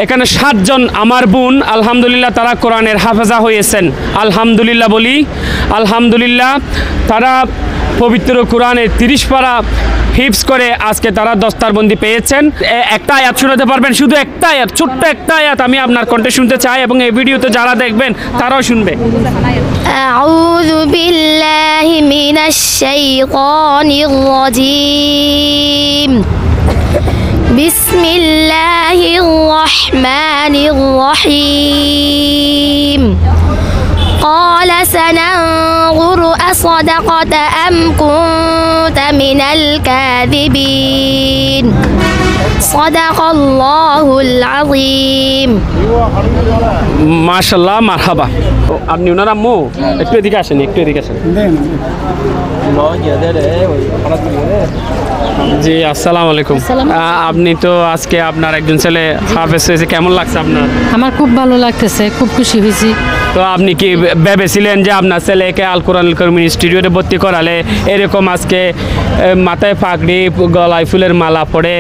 এখানে 7 জন আমার বোন আলহামদুলিল্লাহ তারা কোরআনের হাফেজা হয়েছেন। আলহামদুলিল্লাহ বলি, আলহামদুলিল্লাহ। তারা পবিত্র কোরআনের 30 পারা হিফজ করে আজকে তারা দস্তারবন্দি পেয়েছেন। একটা আয়াত শোনাতে পারবেন? শুধু একটা আয়াত, ছোট্ট একটা আয়াত আমি আপনার কণ্ঠে শুনতে চাই এবং এই ভিডিওতে যারা দেখবেন তারাও শুনবে। আউযু বিল্লাহি মিনাশ শাইতানির রাজীম। বিসমিল্লাহির রহমানির রহিম। قال سننظر أصدقت أم كنت من الكاذبين صدق الله العظيم মাশাআল্লাহ, মারহাবা। আপনি ওনার আম্মু? একটু এদিকে আসেন, একটু এদিকে আসেন। জি, আসসালামু আলাইকুম। আপনি তো আজকে আপনার একজন ছেলে হাফেজ হয়েছে, কেমন লাগছে আপনার? আমার খুব ভালো লাগতেছে, খুব খুশি হয়েছি। তো আপনি কি ভেবেছিলেন যে আপনার ছেলেকে আল কোরআনুল কারীম ইনস্টিটিউটে ভর্তি করালে এরকম আজকে মাথায় পাগড়ি, গলায় ফুলের মালা পরে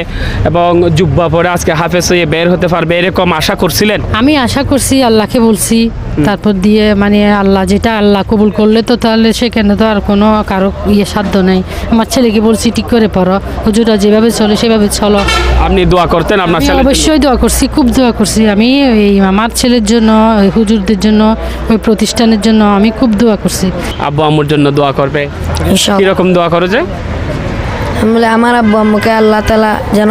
এবং জুব্বা পরে আজকে হাফেজ হয়ে বের হতে পারবে, এরকম আশা করছিলেন? আমি আশা করছি, আল্লাহকে বলছি, তারপর দিয়ে মানে আল্লাহ যেটা আল্লাহ কবুল করলে তো তাহলে সেখানে তো আর কোনো কারো সাধ্য নেই। আমার ছেলেকে বলছি ঠিক করে পড়ো, হুজুরা যেভাবে চলে সেভাবে চলো। আপনি দোয়া করতেন আপনার ছেলে? অবশ্যই দোয়া করছি, খুব দোয়া করছি। আমি এই আমার ছেলের জন্য, হুজুরদের জন্য, ওই প্রতিষ্ঠানের জন্য আমি খুব দোয়া করছি। আব্বু আম্মুর জন্য দোয়া করবে? কিরকম দোয়া করো? যে আমার আব্বু আম্মুকে আল্লাহ তাআলা যেন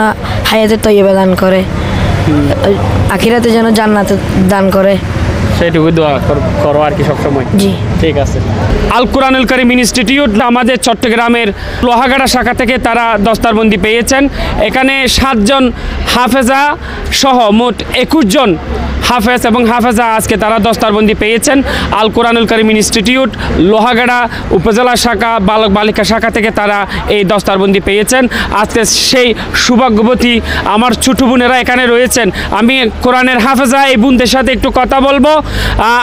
হায়াতে তৈয়বা দান করে, আখিরাতে যেন জান্নাত দান করে, সেইটুকু দোয়া করো আর কি সবসময়। জি, ঠিক আছে। আল কোরআনুল কারীম ইনস্টিটিউট আমাদের চট্টগ্রামের লোহাগাড়া শাখা থেকে তারা দস্তারবন্দি পেয়েছেন। এখানে 7 জন হাফেজা সহ মোট 21 জন হাফেজ এবং হাফেজা আজকে তারা দস্তারবন্দি পেয়েছেন। আল কোরআনুল কারীম ইনস্টিটিউট লোহাগাড়া উপজেলা শাখা বালক বালিকা শাখা থেকে তারা এই দস্তারবন্দি পেয়েছেন। আজকে সেই সৌভাগ্যবতী আমার ছোট বোনেরা এখানে রয়েছেন। আমি কোরআনের হাফেজা এই বোনদের সাথে একটু কথা বলবো,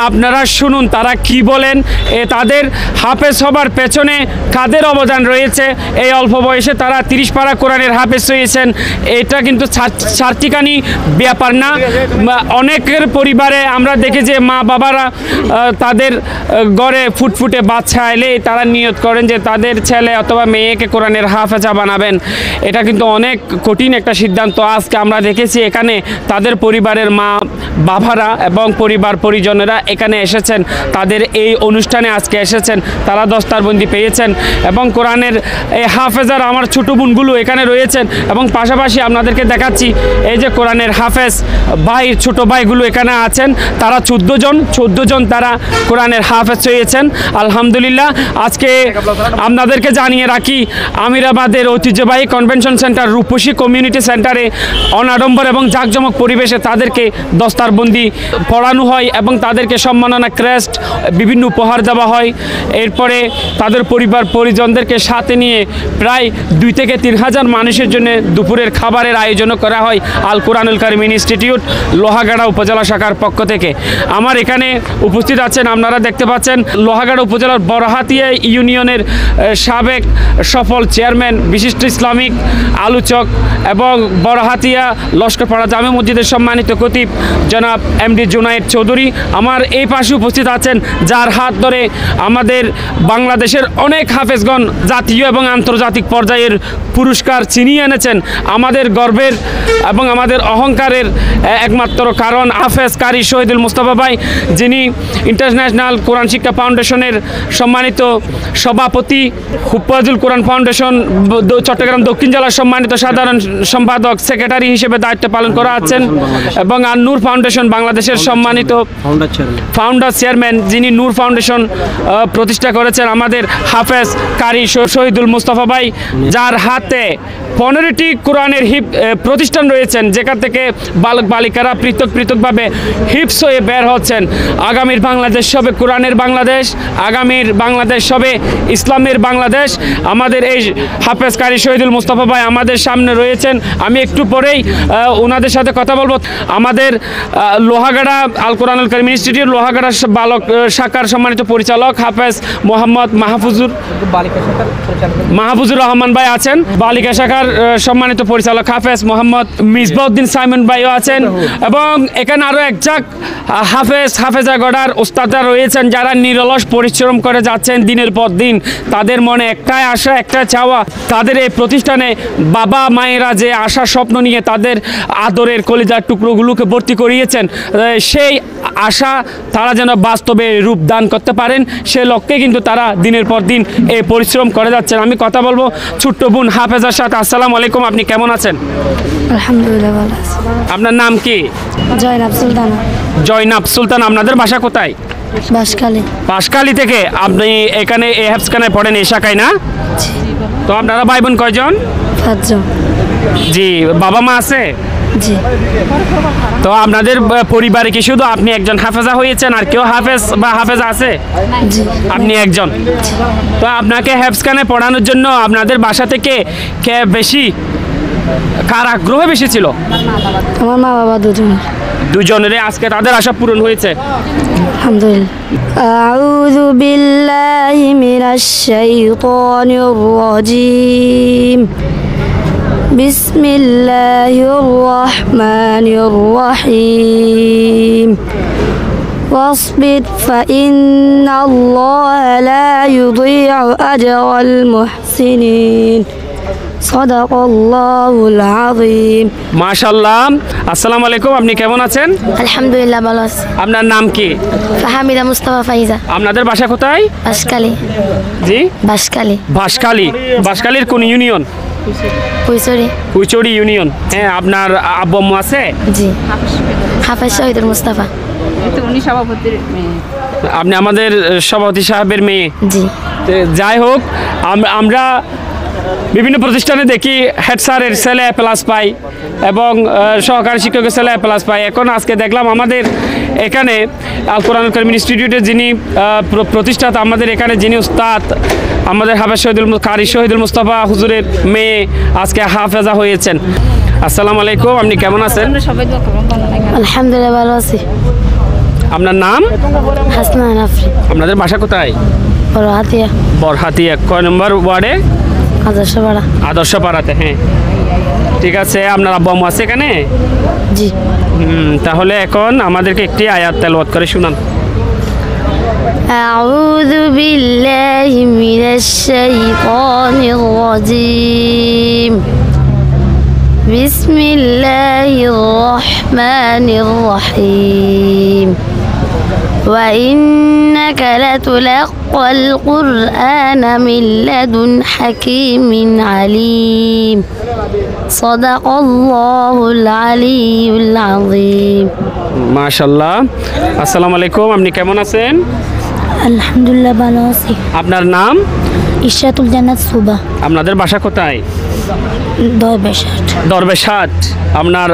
আপনারা শুনুন তারা কি বলেন, তাদের হাফেজ হবার পেছনে কাদের অবদান রয়েছে। এই অল্প বয়সে তারা 30 পারা কোরআনের হাফেজ হয়েছেন, এটা কিন্তু ছাড়তিকানি ব্যাপার না। অনেকের পরিবারে আমরা দেখি যে মা বাবারা তাদের ঘরে ফুটফুটে বাচ্চা এলে তারা নিয়ত করেন যে তাদের ছেলে অথবা মেয়েকে কোরআনের হাফেজা বানাবেন। এটা কিন্তু অনেক কঠিন একটা সিদ্ধান্ত। আজকে আমরা দেখেছি এখানে তাদের পরিবারের মা বাবারা এবং পরিবার পরিজনেরা এখানে এসেছেন, তাদের এই অনুষ্ঠানে আজকে এসেছেন, তারা দস্তারবন্দি পেয়েছেন এবং কোরআনের এই হাফেজার আমার ছোট বোনগুলো এখানে রয়েছেন এবং পাশাপাশি আপনাদেরকে দেখাচ্ছি এই যে কোরআনের হাফেজ ভাই, ছোট ভাইগুলো এখানে আছেন। তারা 14 জন তারা কোরআনের হাফেজ হয়েছেন আলহামদুলিল্লাহ। আজকে আপনাদেরকে জানিয়ে রাখি, আমিরাবাদের ঐতিহ্যবাহী কনভেনশন সেন্টার রূপসী কমিউনিটি সেন্টারে অনাডম্বর এবং জাঁকজমক পরিবেশে তাদেরকে দস্তারবন্দি পড়ানো হয় এবং তাদেরকে সম্মাননা ক্রেস্ট বিভিন্ন উপহার দেওয়া হয়। এরপরে তাদের পরিবার পরিজনদেরকে সাথে নিয়ে প্রায় 2 থেকে 3 হাজার মানুষের জন্য দুপুরের খাবারের আয়োজনও করা হয় আল কোরআনুল কারীম ইনস্টিটিউট লোহাগাড়া উপজেলা শাখার পক্ষ থেকে। আমার এখানে উপস্থিত আছেন, আপনারা দেখতে পাচ্ছেন লোহাগাড়া উপজেলার বড়হাতিয়া ইউনিয়নের সাবেক সফল চেয়ারম্যান, বিশিষ্ট ইসলামিক আলোচক এবং বড়হাতিয়া লস্করপাড়া জামে মসজিদের সম্মানিত খতিব জনাব এমডি জুনায়েদ চৌধুরী। আমার এই পাশে উপস্থিত আছেন যার হাত ধরে আমাদের বাংলাদেশের অনেক হাফেজগণ জাতীয় এবং আন্তর্জাতিক পর্যায়ের পুরস্কার ছিনিয়ে এনেছেন। আমাদের গর্বের এবং আমাদের অহংকারের একমাত্র কারণ হাফেজ কারি শহীদুল মুস্তাফা ভাই, যিনি ইন্টারন্যাশনাল কোরআন শিক্ষা ফাউন্ডেশনের সম্মানিত সভাপতি, হুফাজুল কোরআন ফাউন্ডেশন চট্টগ্রাম দক্ষিণ জেলার সম্মানিত সাধারণ সম্পাদক, সেক্রেটারি হিসেবে দায়িত্ব পালন করা আছেন এবং আর নূর ফাউন্ডেশন বাংলাদেশের সম্মানিত ফাউন্ডার চেয়ারম্যান, যিনি নূর ফাউন্ডেশন প্রতিষ্ঠা করেছেন আমাদের হাফেজ কারি শহীদুল মুস্তাফা ভাই, যার হাতে 15টি কোরআনের প্রতিষ্ঠান রয়েছেন, যেখান থেকে বালক বালিকারা পৃথক পৃথকভাবে সুন্দরভাবে হিফস হয়ে বের হচ্ছেন। আগামীর বাংলাদেশ হবে কোরআনের বাংলাদেশ, আগামীর বাংলাদেশ হবে ইসলামের বাংলাদেশ। আমাদের এই হাফেজ কারি শহীদুল মুস্তাফা ভাই আমাদের সামনে রয়েছেন, আমি একটু পরেই ওনাদের সাথে কথা বলবো। আমাদের লোহাগাড়া আল কোরআনুল কারীম ইনস্টিটিউট লোহাগাড়া বালক শাখার সম্মানিত পরিচালক হাফেজ মোহাম্মদ মাহফুজুর রহমান ভাই আছেন, বালিকা শাখার সম্মানিত পরিচালক হাফেজ মোহাম্মদ মিসবাউদ্দিন সাইমন ভাইও আছেন, এবং এখানে আরও একজাক হাফেজা গড়ার ওস্তাদরা রয়েছেন যারা নিরলস পরিশ্রম করে যাচ্ছেন দিনের পর দিন। তাদের মনে একটাই আশা, একটা চাওয়া, তাদের এই প্রতিষ্ঠানে বাবা মায়েরা যে আশা স্বপ্ন নিয়ে তাদের আদরের কলিজার টুকরোগুলোকে ভর্তি করিয়েছেন, সেই আশা তারা যেন বাস্তবে রূপ দান করতে পারেন, সে লক্ষ্যে কিন্তু তারা দিনের পর দিন এই পরিশ্রম করে যাচ্ছেন। আমি কথা বলবো ছোট্ট বোন হাফেজার সাথে। আসসালামু আলাইকুম, আপনি কেমন আছেন? আলহামদুলিল্লাহ ভালো আছি। আপনার নাম কি? জয়নাব সুলতানা, জয়নাব সুলতান। আপনাদের বাসা কোথায়? বাঁশখালী। বাঁশখালী থেকে আপনি এখানে এ হেফসখানায় পড়েন, এই শাখায় না? তো আপনারা ভাই বোন কয়জন? 5 জন। জি, বাবা মা আছে? জি। তো আপনাদের পরিবারে কি শুধু আপনি একজন হাফেজা হয়েছেন, আর কেউ হাফেজ বা হাফেজা আছে? জি। আপনি একজন। তো আপনাকে হেফসখানায় পড়ানোর জন্য আপনাদের বাসা থেকে কে বেশি, কার আগ্রহ বেশি ছিল? আমার মা বাবা দুজনেরই আজকে তাদের আশা পূরণ হয়েছে। আলহামদুলিল্লাহ। আউযু বিল্লাহি মিনাশ শাইতানির রাজিম। বিসমিল্লাহির রহমানির রহিম। واصبر فإن الله لا يضيع أجر المحسنين صدق الله العظيم। মাশাআল্লাহ। আসসালামু আলাইকুম, আপনি কেমন আছেন? আলহামদুলিল্লাহ ভালো আছি। আপনার নাম কি? ফাহামিদা মুস্তাফা ফাইজা। আপনাদের বাসা কোথায়? বাঁশখালী। জি, বাঁশখালী। বাঁশখালী। বাঁশখালীর কোন ইউনিয়ন? পুইচুরি। কুচড়ি ইউনিয়ন। হ্যাঁ, আপনার আব্বু আম্মু আছে? জি। হাফেজ শহীদুল মুস্তাফা। উনি সভাপতির মেয়ে। আপনি আমাদের সভাপতি সাহেবের মেয়ে? জি। তো যাই হোক, আমরা বিভিন্ন প্রতিষ্ঠানে দেখি হেড স্যারের ছেলে প্লাস পাই এবং সহকারী শিক্ষকের ছেলে প্লাস পাই। এখন আজকে দেখলাম আমাদের এখানে আল কোরআনুল কারীম ইনস্টিটিউটের যিনি প্রতিষ্ঠাতা, আমাদের এখানে যিনি উস্তাদ, আমাদের হাফেজ কারি শহীদুল মুস্তাফা হুজুরের মেয়ে আজকে হাফেজা হয়েছেন। আসসালামু আলাইকুম, আপনি কেমন আছেন? আলহামদুলিল্লাহ ভালো আছি। আপনার নাম? হাসনান আফরিন। আপনাদের বাসা কোথায়? বড়হাতিয়া। বরহাতিয়া। কয় নম্বর ওয়ার্ডে? আদর্শপাড়া। আদর্শপাড়াতে। হ্যাঁ, ঠিক আছে। আপনার আব্বু আম্মু আছে এখানে? জি। তাহলে এখন আমাদেরকে একটি আয়াত তেলাওয়াত করে শুনান। আউযু বিল্লাহি মিনাশ শাইতানির রাজিম। বিসমিল্লাহির রহমানির রহিম। وإنك لتلقى القرآن من لدن حكيم عليم صدق الله العلي العظيم। মাশাআল্লাহ। আসসালামু আলাইকুম, আপনি কেমন আছেন? আলহামদুলিল্লাহ ভালো আছি। আপনার নাম? ইশরাতুল জান্নাত সুবা। আপনাদের বাসা কোথায়? দরবেশহাট। দরবেশহাট। আপনার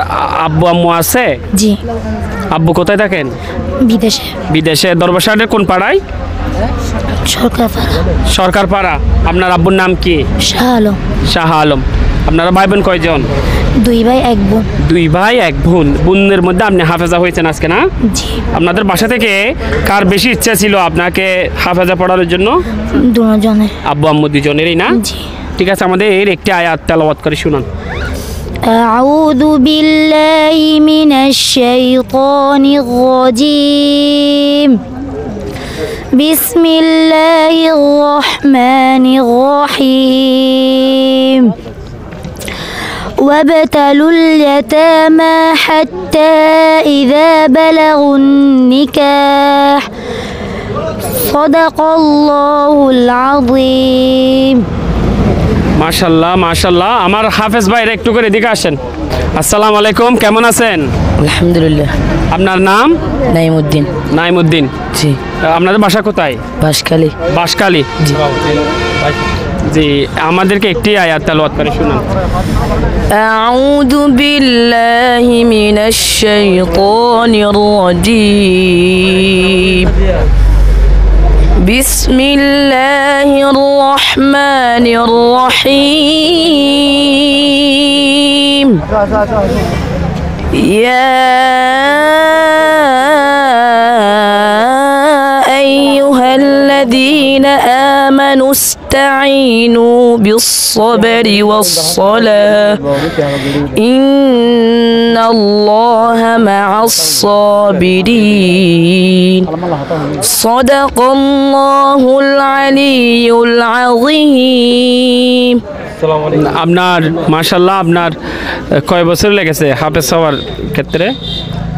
আব্বু আম্মু আছে? জি। আব্বু কোথায় থাকেন? বিদেশে। বিদেশে। দরবেশহাটের কোন পাড়ায়? সরকারপাড়া। সরকারপাড়া। আপনার আব্বুর নাম কি? শাহ আলম। শাহ আলম। আপনারা ভাই বোন কয়জন? 2 ভাই 1 বোন। 2 ভাই 1 বোন। বোনের মধ্যে আপনি হাফেজা হয়েছেন আজকে, না? জি। আপনাদের বাসা থেকে কার বেশি ইচ্ছা ছিল আপনাকে হাফেজা পড়ানোর জন্য? দুজনের। আব্বু আম্মু দুজনেরই, না? জি। ঠিক আছে, আমাদের একটি আয়াত তেলাওয়াত করে শুনান। أعوذ بالله من الشيطان الرجيم. بسم الله الرحمن الرحيم. وابتلوا اليتامى حتى إذا بلغوا النكاح صدق الله العظيم. মাশাল্লাহ মাশাল্লাহ। আমার হাফেজ ভাইরা একটু করে এদিকে আসেন। আসসালামু আলাইকুম, কেমন আছেন? আলহামদুলিল্লাহ। আপনার নাম? নাইমুদ্দিন। নাইমুদ্দিন। জি। আপনাদের বাসা কোথায়? বাঁশখালী। বাঁশখালী। জি। জি আমাদেরকে একটি আয়াত তেলাওয়াত করে শোনান। أعوذ بالله من الشيطان الرجيم بسم الله الرحمن الرحيم يا أيها الذين آمنوا استعينوا بالصبر والصلاة إن الله مع الصابرين صدق الله العلي العظيم আপনার মাশাআল্লাহ আপনার কয় বছর লেগেছে হাফেজ হওয়ার ক্ষেত্রে?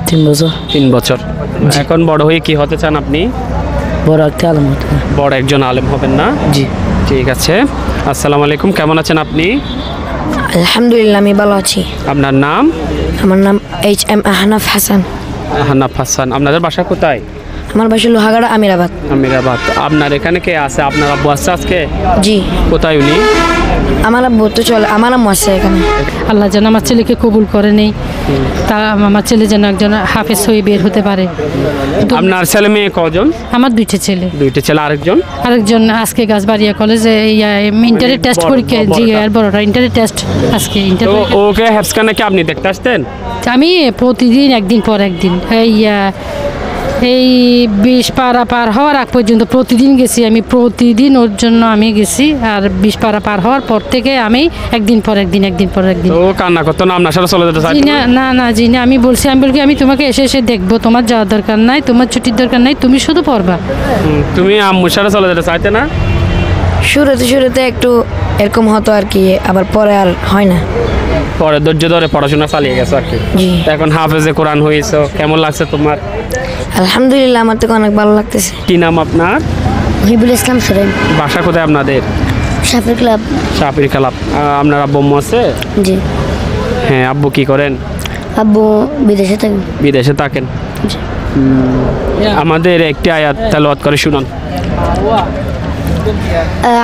3 বছর 3 বছর। এখন বড় হয়ে কি হতে চান আপনি? বড় একটা আলম হতে হবে। বড় একজন আলেম হবেন না? জি। ঠিক আছে। আসসালামু আলাইকুম, কেমন আছেন আপনি? আলহামদুলিল্লাহ আমি ভালো আছি। আপনার নাম? আমার নাম HM আহনাফ হাসান। হান্নাফ হাসান। আপনাদের বাসা কোথায়? আমার বাসা লোহাগাড়া আমিরাবাদ। আমিরাবাদ। আপনার এখানে কে আছে? আপনার আব্বু আছে আজকে? জি। কোথায় উনি? আমার আব্বু তো চলে, আমার আম্মু আছে এখানে। আল্লাহ যেন আমার ছেলেকে কবুল করে নেই, তা আমার ছেলে যেন একজন হাফেজ হয়ে বের হতে পারে। আপনার ছেলে মেয়ে কজন? আমার 2টা ছেলে। 2টা ছেলে। আরেকজন আজকে গাছবাড়িয়া কলেজে ইন্টারের টেস্ট পরীক্ষা, জি আর বড়টা ইন্টারের টেস্ট আজকে। তো ওকে হেফসখানে কি আপনি দেখতে আসতেন? আমি প্রতিদিন একদিন পর একদিন এই 20 পারা পার হওয়ার আগ পর্যন্ত প্রতিদিন গেছি আমি, প্রতিদিন ওর জন্য আমি গেছি। আর 20 পারা পার হওয়ার পর থেকে আমি একদিন পর একদিন। ও কান্না করতো না আপনার সাথে চলে যেতে চাইতো না? না জি না, আমি বলছি আমি তোমাকে এসে দেখবো, তোমার যাওয়ার দরকার নাই, তোমার ছুটির দরকার নাই, তুমি শুধু পড়বা। তুমি আম্মুর সাথে চলে যেতে চাইতে না? শুরুতে একটু এরকম হতো আর কি, আবার পরে আর হয় না। পরে ধৈর্য ধরে পড়াশোনা চালিয়ে গেছো আর কি। জি। এখন হাফেজে কোরআন হয়েছো, কেমন লাগছে তোমার? আলহামদুলিল্লাহ আমার তো অনেক ভালো লাগতেছে। কি নাম আপনার? হিবুল ইসলাম সুরাইম। বাসা কোথায় আপনাদের? শাফির ক্লাব। শাফির ক্লাব। আপনার আব্বু আম্মু আছে? জি। হ্যাঁ, আব্বু কি করেন? আব্বু বিদেশে থাকেন। বিদেশে থাকেন। আমাদের একটি আয়াত তেলাওয়াত করে শুনান।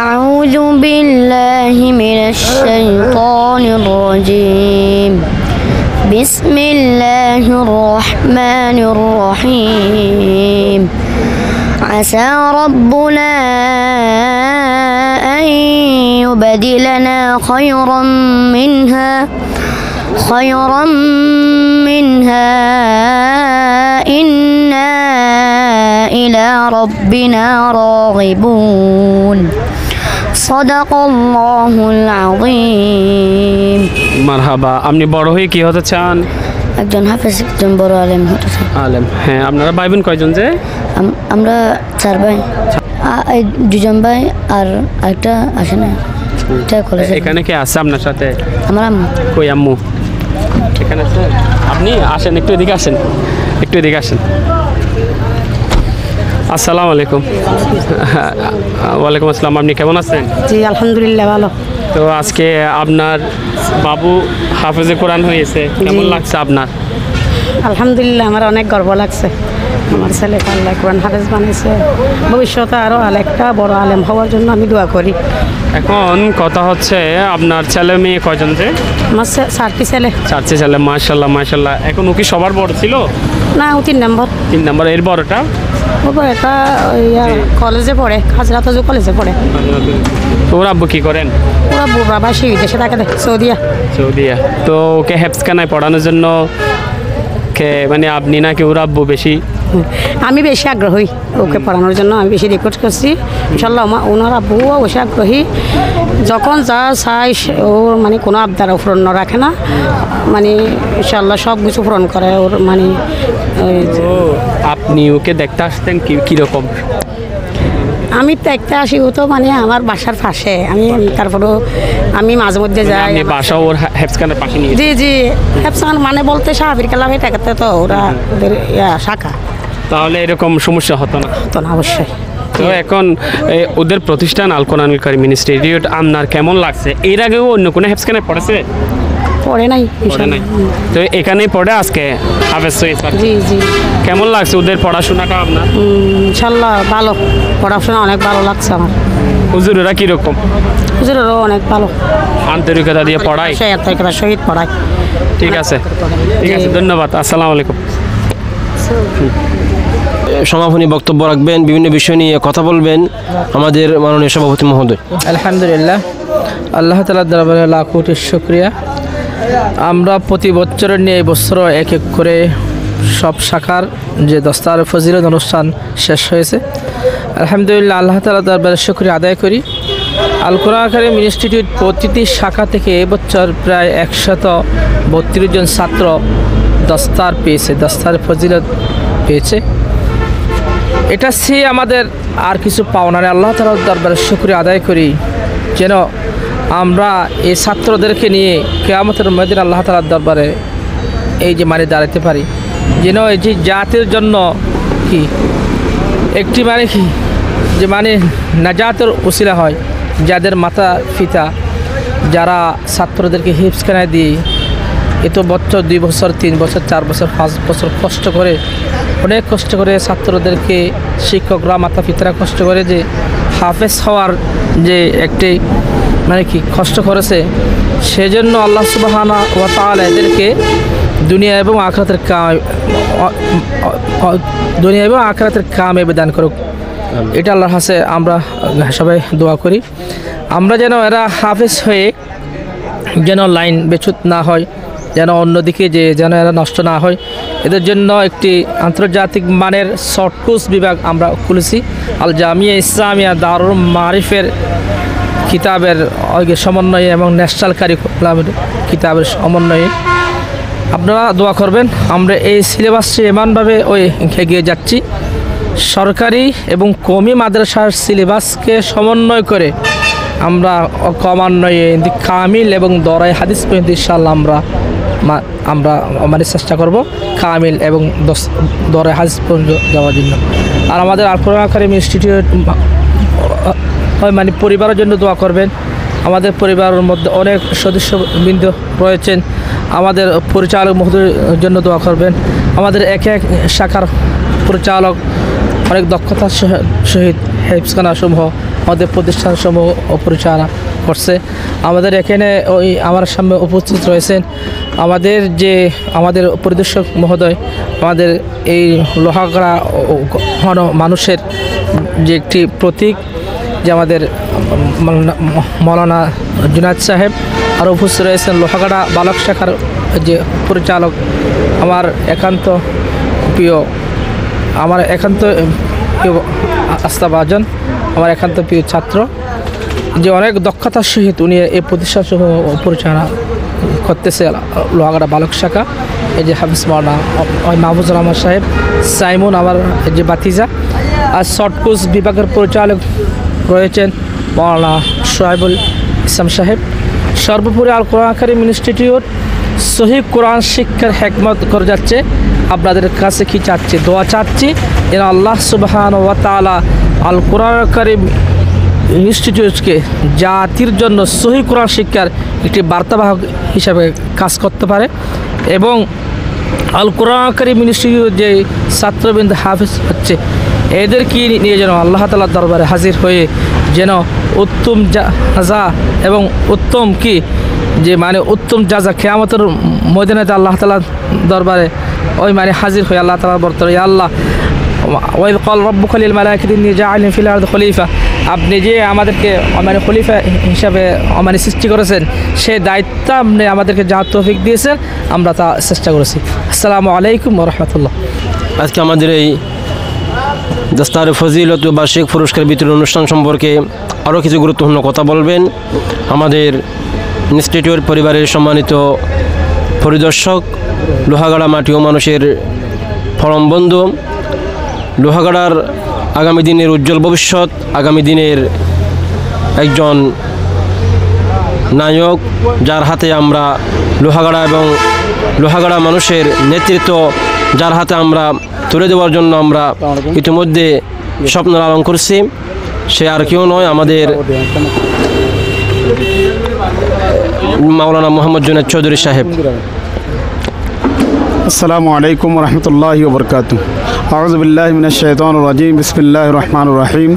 أعوذ بالله من الشيطان الرجيم بسم الله الرحمن الرحيم عسى ربنا أن يبدلنا خيرا منها إنا إلى ربنا راغبون صدق الله العظيم মারহাবা। আপনি বড় হয়ে কি হতে চান? একজন হাফেজ, একজন বড় আলেম হতে চাই। আলেম। হ্যাঁ, আপনারা ভাই বোন কয়জন? যে আমরা 4 ভাই, 2জন ভাই আর একটা আসে না, এটা কলেজে। এখানে কে আছে আপনার সাথে? আমার আম্মু। কই আম্মু? এখানে আছে। আপনি আসেন, একটু এদিকে আসেন। আসসালামু আলাইকুম। ওয়ালাইকুম আসসালাম। আপনি কেমন আছেন? জি আলহামদুলিল্লাহ ভালো। তো আজকে আপনার বাবু হাফেজে কোরআন হয়েছে, কেমন লাগছে আপনার? আলহামদুলিল্লাহ আমার অনেক গর্ব লাগছে। আমার ছেলেকে আল্লাহ কোরআন হাফেজ বানিয়েছে, ভবিষ্যতে আরও আরেকটা বড় আলেম হওয়ার জন্য আমি দোয়া করি। এখন কথা হচ্ছে আপনার ছেলে মেয়ে কয়জন? যে আমার 4টি ছেলে। 4টি ছেলে। মাশাআল্লাহ। এখন ও কি সবার বড় ছিল? না, ও 3 নম্বর। 3 নম্বর। এর বড়টা? ও একটা কলেজে পড়ে, হাজরাত কলেজে পড়ে। ওর আব্বু কি করেন? ওরা বুড়া বাসী দেশে থাকে, সৌদিয়া। তো ওকে হেফসখানায় পড়ানোর জন্য মানে আপনি নাকি ওর আব্বু বেশি? আমি বেশি আগ্রহী ওকে পড়ানোর জন্য, আমি বেশি রিকোয়েস্ট করছি। ইনশাল্লাহ ওনার আব্বুও বেশি আগ্রহী। যখন যা চাই ওর মানে কোনো আবদার পূরণ রাখে না, মানে ইনশাল্লাহ সব কিছু পূরণ করে ওর। মানে আপনি ওকে দেখতে আসতেন কীরকম? আমি দেখতে আসি, ও তো মানে আমার বাসার পাশে। তারপরেও আমি মাঝে মধ্যে যাই। বাসা ওর হেফসখানার পাশে নিয়ে? জি হেফসখান মানে বলতে শাহবির ক্লাব এটাতে তো ওরা ওদের শাখা। তাহলে এরকম সমস্যা হতো না? হতো না অবশ্যই। তো এখন ওদের প্রতিষ্ঠান আল কোরআনুল কারীম ইনস্টিটিউট আপনার কেমন লাগছে? এর আগেও অন্য কোনো হেফসখানায় পড়েছে? পড়ে নাই পড়ে নাই তো এখানেই পড়ে আজকে হাফেজ সৈয়দ স্যার জি জি কেমন লাগছে ওদের পড়াশোনাটা আপনার ইনশাল্লাহ ভালো পড়াশোনা অনেক ভালো লাগছে আমার হুজুরেরা কিরকম হুজুরেরও অনেক ভালো আন্তরিকতা দিয়ে পড়ায় সেই আত্মার শহীদ পড়ায় ঠিক আছে ধন্যবাদ আসসালামু আলাইকুম সমাপনী বক্তব্য রাখবেন, বিভিন্ন বিষয় নিয়ে কথা বলবেন আমাদের মাননীয় সভাপতি মহোদয়। আলহামদুলিল্লাহ, আল্লাহ তাআলার দরবারে লাখ কোটি শুকরিয়া। আমরা প্রতি বছরের নিয়ে এই বছর এক এক করে সব শাখার যে দস্তার ফজিলত অনুষ্ঠান শেষ হয়েছে। আলহামদুলিল্লাহ, আল্লাহ তাআলার দরবারে শুকরিয়া আদায় করি। আল কোরআন কারীম ইনস্টিটিউট প্রতিটি শাখা থেকে এবছর প্রায় 132 জন ছাত্র দস্তার পেয়েছে, দস্তার ফজিলত পেয়েছে। এটা সে আমাদের আর কিছু পাওনা নেই। আল্লাহ তাআলার দরবারে শুকরিয়া আদায় করি যেন আমরা এই ছাত্রদেরকে নিয়ে কিয়ামতের ময়দানে আল্লাহ তাআলার দরবারে এই যে মানে দাঁড়াতে পারি, যেন এই যে জাতির জন্য কি একটি মানে কি যে মানে নাজাতের উসিলা হয়, যাদের মাতা পিতা যারা ছাত্রদেরকে হিফজখানায় দিয়ে এত বছর 2 বছর 3 বছর 4 বছর 5 বছর কষ্ট করে, অনেক কষ্ট করে ছাত্রদেরকে শিক্ষকরা মাতা পিতারা কষ্ট করে যে হাফেজ হওয়ার যে একটি মানে কি কষ্ট করেছে, সেজন্য আল্লাহ সুবহানাহু ওয়া তাআলা এদেরকে দুনিয়া এবং আখিরাতের কামিয়াবি দান করুক। এটা আল্লাহর কাছে আমরা সবাই দোয়া করি। আমরা যেন এরা হাফেজ হয়ে যেন লাইন বেচুত না হয়, যেন অন্যদিকে যে যেন এরা নষ্ট না হয়, এদের জন্য একটি আন্তর্জাতিক মানের শর্ট কোর্স বিভাগ আমরা খুলেছি। আল জামিয়া ইসলামিয়া দারুল মারিফের কিতাবের সমন্বয়ে এবং ন্যাশনাল কারিকুলামের কিতাবের সমন্বয়ে আপনারা দোয়া করবেন। আমরা এই সিলেবাসটি এমনভাবে এগিয়ে যাচ্ছি, সরকারি এবং কওমি মাদ্রাসার সিলেবাসকে সমন্বয় করে আমরা ক্রমান্বয়ে কামিল এবং দরাই হাদিস পর্যন্ত ইনশাআল্লাহ আমরা মানে চেষ্টা করব কামিল এবং দরাই হাদিস পর্যন্ত যাওয়ার জন্য। আর আমাদের আল কোরআন কারীম ইনস্টিটিউট মানে পরিবারের জন্য দোয়া করবেন। আমাদের পরিবারের মধ্যে অনেক সদস্যবৃন্দ রয়েছেন, আমাদের পরিচালক মহোদয়ের জন্য দোয়া করবেন। আমাদের এক এক শাখার পরিচালক অনেক দক্ষতার সহিত হেফজখানাসমূহ আমাদের প্রতিষ্ঠানসমূহ পরিচালনা করছে। আমাদের এখানে আমার সামনে উপস্থিত রয়েছেন আমাদের পরিদর্শক মহোদয়, আমাদের এই লোহাগড়া মানুষের যে একটি প্রতীক, যে আমাদের মৌলানা জুনায়েদ সাহেব, আর উপস্থিত রয়েছেন লোহাগড়া বালক শাখার যে পরিচালক, আমার একান্ত প্রিয় আস্থাভাজন, আমার একান্ত প্রিয় ছাত্র, যে অনেক দক্ষতার সহিত উনি এই প্রতিষ্ঠানসমূহ পরিচালনা করতেছে। লোহাগড়া বালক শাখা, এই যে হাফিজ মাওলানা মাহফুজুর রহমান সাহেব, সাইমুন আমার যে বাতিজা, আর শর্ট কোর্স বিভাগের পরিচালক রয়েছেন মাওলানা সোহাইবুল ইসলাম সাহেব। সর্বোপরি আল কোরআন কারীম ইনস্টিটিউট সহিহ কোরআন শিক্ষার হেকমত করে যাচ্ছে। আপনাদের কাছে কি চাচ্ছি, দোয়া চাচ্ছি যেন আল্লাহ সুবহানাহু ওয়া তাআলা আল কোরআন কারীম ইনস্টিটিউটকে জাতির জন্য সহিহ কোরআন শিক্ষার একটি বার্তাবাহক হিসাবে কাজ করতে পারে, এবং আল কোরআন কারীম ইনস্টিটিউট যে ছাত্রবৃন্দ হাফেজ হচ্ছে এদেরকে নিয়ে যেন আল্লাহ তাআলার দরবারে হাজির হয়ে যেন উত্তম জাযা এবং উত্তম কি যে মানে উত্তম জাযা কিয়ামতের ময়দানে আল্লাহ তাআলার দরবারে মানে হাজির হয়ে আল্লাহ তাআলার বর্তমানে আল্লাহ ওয়াইদ ক্বাল রাব্বুকা লিল মালাইকাতি ইন্নী জাআইলুন ফিল আরদি খলিফা, আপনি যে আমাদেরকে মানে খলিফা হিসাবে মানে সৃষ্টি করেছেন, সেই দায়িত্ব আপনি আমাদেরকে যা তৌফিক দিয়েছেন, আমরা তা চেষ্টা করেছি। আসসালামু আলাইকুম ওয়া রাহমাতুল্লাহ। আজকে আমাদের এই দস্তার ফজিলত ও বার্ষিক পুরস্কার বিতরণ অনুষ্ঠান সম্পর্কে আরও কিছু গুরুত্বপূর্ণ কথা বলবেন আমাদের ইনস্টিটিউট পরিবারের সম্মানিত পরিদর্শক, লোহাগড়া মাটি ও মানুষের পরম বন্ধু, লোহাগড়ার আগামী দিনের উজ্জ্বল ভবিষ্যৎ, আগামী দিনের একজন নায়ক, যার হাতে আমরা লোহাগড়া এবং লোহাগড়া মানুষের নেতৃত্ব যার হাতে আমরা তুলে দেওয়ার জন্য আমরা ইতিমধ্যে স্বপ্ন লালন করছি, সে আর কেউ নয়, আমাদের মাওলানা মোহাম্মদ জুনায়েদ চৌধুরী সাহেব। আসসালামু আলাইকুম রহমতুল্লাহি ওবরকাতুহ। আউযু বিল্লাহি মিনাশ শাইতানির রাজিম। বিসমিল্লাহির রহমানির রহিম।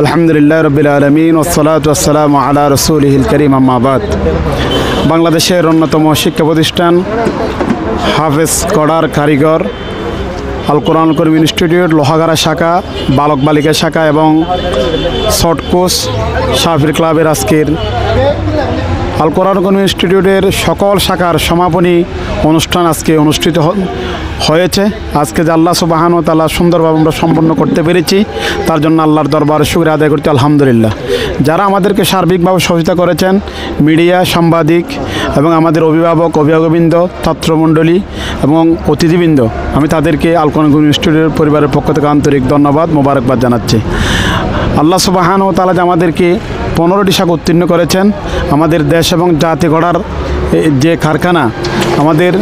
আলহামদুলিল্লাহি রাব্বিল আলামিন ওয়াসসালাতু ওয়াসসালামু আলা রাসূলিহিল কারীম, আম্মা বাদ। বাংলাদেশের অন্যতম শিক্ষা প্রতিষ্ঠান হাফেজ কড়ার কারিগর আল কোরআন করিম ইনস্টিটিউট লোহাগাড়া শাখা, বালক বালিকা শাখা এবং শর্ট কোর্স শাফির ক্লাবের আজকের আল কোরআন করিম ইনস্টিটিউটের সকল শাখার সমাপনী অনুষ্ঠান আজকে অনুষ্ঠিত হয়েছে। আজকে যে আল্লাহ সুবহানাহু ওয়া তাআলা সুন্দরভাবে আমরা সম্পন্ন করতে পেরেছি, তার জন্য আল্লাহর দরবারে শুকরিয়া আদায় করতে আলহামদুলিল্লাহ। যারা আমাদেরকে সার্বিকভাবে সহযোগিতা করেছেন, মিডিয়া, সাংবাদিক এবং আমাদের অভিভাবক, অভিভাবকবৃন্দ, ছাত্রমণ্ডলী এবং অতিথিবৃন্দ, আমি তাদেরকে আল কোরআন করিম ইনস্টিটিউটের পরিবারের পক্ষ থেকে আন্তরিক ধন্যবাদ, মোবারকবাদ জানাচ্ছি। আল্লাহ সুবহানাহু ওয়া তাআলা যে আমাদেরকে 15টি শাখা উত্তীর্ণ করেছেন, আমাদের দেশ এবং জাতি গড়ার যে কারখানা, আমাদের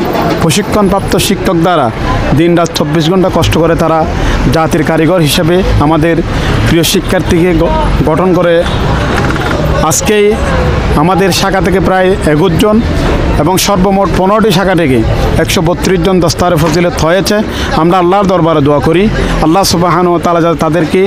প্রশিক্ষণপ্রাপ্ত শিক্ষক দ্বারা দিনরাত 24 ঘন্টা কষ্ট করে তারা জাতির কারিগর হিসেবে আমাদের প্রিয় শিক্ষার্থীকে গঠন করে আজকেই আমাদের শাখা থেকে প্রায় 21 জন এবং সর্বমোট 15টি শাখা থেকে 132 জন দস্তারে ফজিলত হয়েছে। আমরা আল্লাহর দরবারে দোয়া করি আল্লাহ সুবহানাহু ওয়া তাআলা যাতে তাদেরকে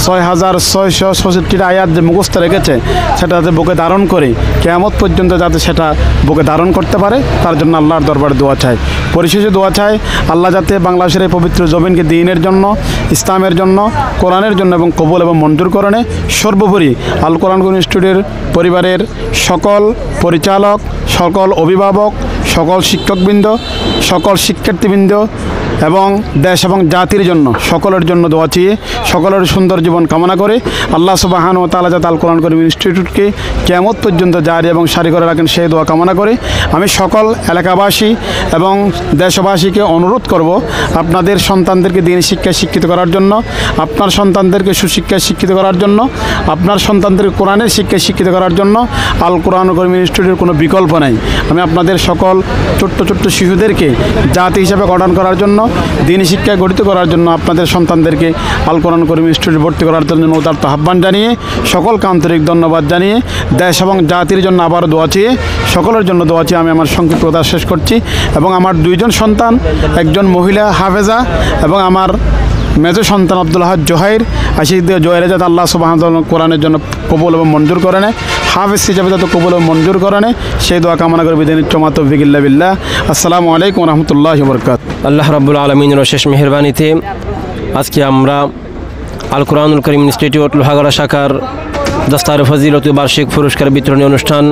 6666 আয়াত যে মুখস্থ রেখেছে সেটা যাতে বুকে ধারণ করে কিয়ামত পর্যন্ত যাতে সেটা বুকে ধারণ করতে পারে, তার জন্য আল্লাহর দরবারে দোয়া চাই। পরিশেষে দোয়া চাই আল্লাহ যাতে বাংলাদেশের এই পবিত্র জমিনকে দ্বীনের জন্য, ইসলামের জন্য, কোরআনের জন্য এবং কবুল এবং মঞ্জুর করণে সর্বোপরি আল কোরআন ইনস্টিটিউটের পরিবারের সকল পরিচালক, সকল অভিভাবক, সকল শিক্ষকবৃন্দ, সকল শিক্ষার্থীবৃন্দ এবং দেশ এবং জাতির জন্য সকলের জন্য দোয়া চেয়ে সকলের সুন্দর জীবন কামনা করে আল্লাহ সুবহানাহু ওয়া তাআলা যাতে আল কোরআন করিম ইনস্টিটিউটকে কিয়ামত পর্যন্ত জারি এবং সারি করে রাখেন সেই দোয়া কামনা করে আমি সকল এলাকাবাসী এবং দেশবাসীকে অনুরোধ করব আপনাদের সন্তানদেরকে দিন শিক্ষায় শিক্ষিত করার জন্য, আপনার সন্তানদেরকে সুশিক্ষায় শিক্ষিত করার জন্য, আপনার সন্তানদেরকে কোরআনের শিক্ষায় শিক্ষিত করার জন্য আল কোরআন করিম ইনস্টিটিউটের কোনো বিকল্প নাই। আমি আপনাদের সকল ছোট্ট ছোট্ট শিশুদেরকে জাতি হিসেবে গঠন করার জন্য, দিনী শিক্ষায় গঠিত করার জন্য আপনাদের সন্তানদেরকে আল কোরআন করিম ইনস্টিটিউটে ভর্তি করার জন্য উদাত্ত আহ্বান জানিয়ে সকলকে আন্তরিক ধন্যবাদ জানিয়ে দেশ এবং জাতির জন্য আবারও দোয়া চেয়ে সকলের জন্য দোয়া চেয়ে আমি আমার সংক্ষিপ্ত কথা শেষ করছি। এবং আমার 2 জন সন্তান, একজন মহিলা হাফেজা এবং আমার মেজো সন্তান আব্দুল আহাদ জোহাইর জোহাইরে যাতে আল্লাহ সুবহানাহু ওয়া তাআলা কোরআনের জন্য কবুল এবং মঞ্জুর করে নেয়, হাফেজ হিসাবে যাতে কবুল এবং মঞ্জুর করে নেয় সেই দোয়া কামনা করে বিদায় নিচ্ছি। মা তৌফিক ইল্লা বিল্লাহ। আসসালামু আলাইকুম ওয়া রাহমাতুল্লাহি ওয়া বারাকাতুহু। আল্লাহ রাব্বুল আলামিনের অশেষ মেহেরবানিতে আজকে আমরা আল কোরআনুল করিম ইনস্টিটিউট লোহাগাড়া শাখার দস্তারে ফজিলত বার্ষিক পুরস্কার বিতরণী অনুষ্ঠান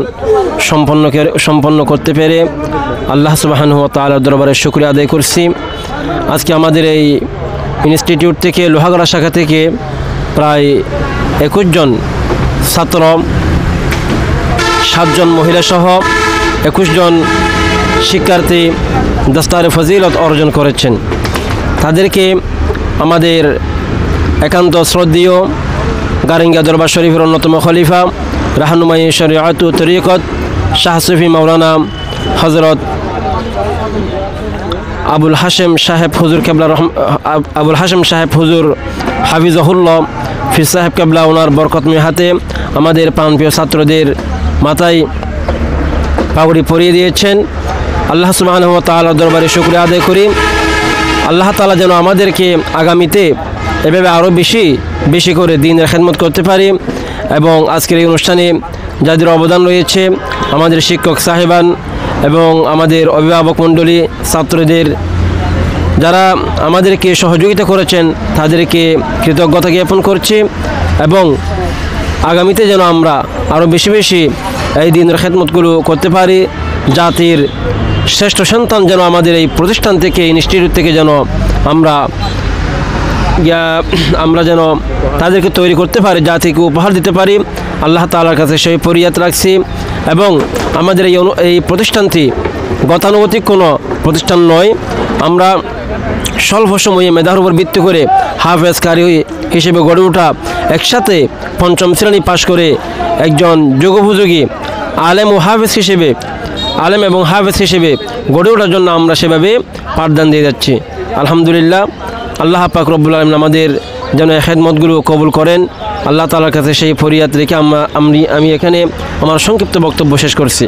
সম্পন্ন করতে পেরে আল্লাহ সুবহানাহু ওয়া তাআলার দরবারে শুকরিয়া আদায় করছি। আজকে আমাদের এই ইনস্টিটিউট থেকে লোহাগাড়া শাখা থেকে প্রায় 21 জন ছাত্র, 7 জন মহিলা সহ 21 জন শিক্ষার্থী দস্তারে ফজিলত অর্জন করেছেন। তাদেরকে আমাদের একান্ত শ্রদ্ধেয় গারিঙ্গা দরবার শরীফের অন্যতম খলিফা রাহনুমায়ে শরিয়াত ও তরিকত শাহ সুফি মাওলানা হযরত আবুল হাশেম সাহেব হুজুর কেবলা আবুল হাশেম সাহেব হুজুর হাফিজাহুল্লাহ ফির সাহেব কেবলা ওনার বরকতময় হাতে আমাদের প্রাণপ্রিয় ছাত্রদের মাথায় পাগড়ি পরিয়ে দিয়েছেন। আল্লাহ সুবহানাহু ওয়া তাআলার দরবারে শুকরিয়া আদায় করি আল্লাহ তাআলা যেন আমাদেরকে আগামীতে এভাবে আরও বেশি করে দ্বীনের খেদমত করতে পারি। এবং আজকের এই অনুষ্ঠানে যাদের অবদান রয়েছে আমাদের শিক্ষক সাহেবান এবং আমাদের অভিভাবক মণ্ডলী, ছাত্রদের যারা আমাদেরকে সহযোগিতা করেছেন তাদেরকে কৃতজ্ঞতা জ্ঞাপন করছি। এবং আগামীতে যেন আমরা আরও বেশি এই দ্বীনের খেদমতগুলো করতে পারি, জাতির শ্রেষ্ঠ সন্তান যেন আমাদের এই প্রতিষ্ঠান থেকে, ইনস্টিটিউট থেকে যেন আমরা যেন তাদেরকে তৈরি করতে পারি, জাতিকে উপহার দিতে পারি। আল্লাহ তাআলার কাছে সেই ফরিয়াদ রাখছি। এবং আমাদের এই প্রতিষ্ঠানটি গতানুগতিক কোনো প্রতিষ্ঠান নয়, আমরা স্বল্প সময়ে মেধার উপর ভিত্তি করে হাফেজ কারি হিসেবে গড়ে ওঠা, একসাথে 5ম শ্রেণী পাশ করে একজন যুগোপযোগী আলেম এবং হাফেজ হিসেবে গড়ে ওঠার জন্য আমরা সেভাবে পাঠদান দিয়ে যাচ্ছি। আলহামদুলিল্লাহ, আল্লাহ পাক রব্বুল আলামিন আমাদের যেন এই খেদমতগুলো কবুল করেন আল্লাহ তাআলার কাছে সেই ফরিয়াদ রেখে আমি এখানে আমার সংক্ষিপ্ত বক্তব্য শেষ করছি।